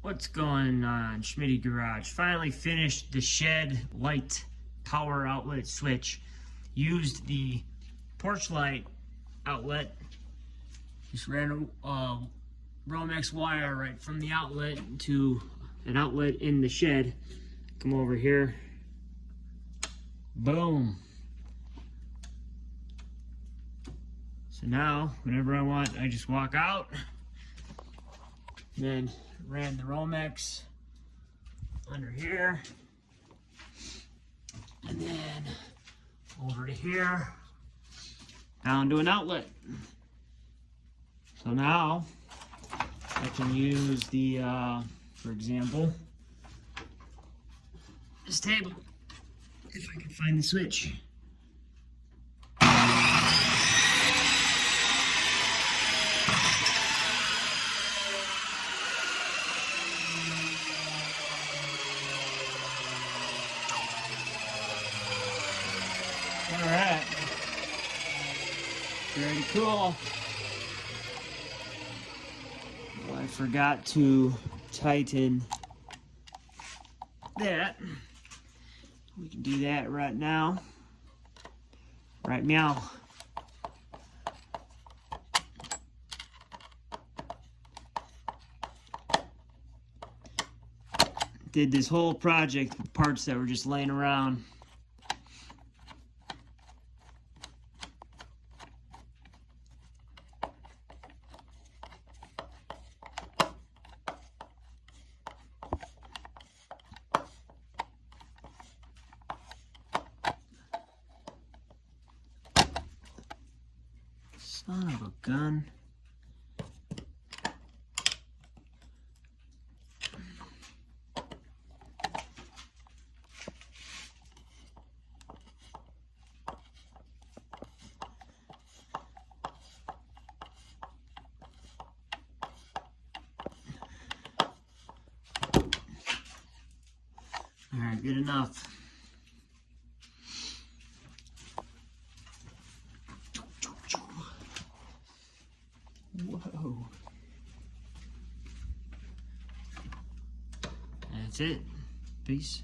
What's going on, Schmitty Garage? Finally finished the shed light power outlet switch. Used the porch light outlet. Just ran a Romex wire right from the outlet to an outlet in the shed. Come over here. Boom. So now, whenever I want, I just walk out. Then ran the Romex under here, and then over to here, down to an outlet. So now I can use the, for example, this table, if I can find the switch. Alright, very cool. Well, I forgot to tighten that. We can do that right now. Right meow. Did this whole project with parts that were just laying around. Son of a gun. All right, good enough. Whoa. That's it. Peace.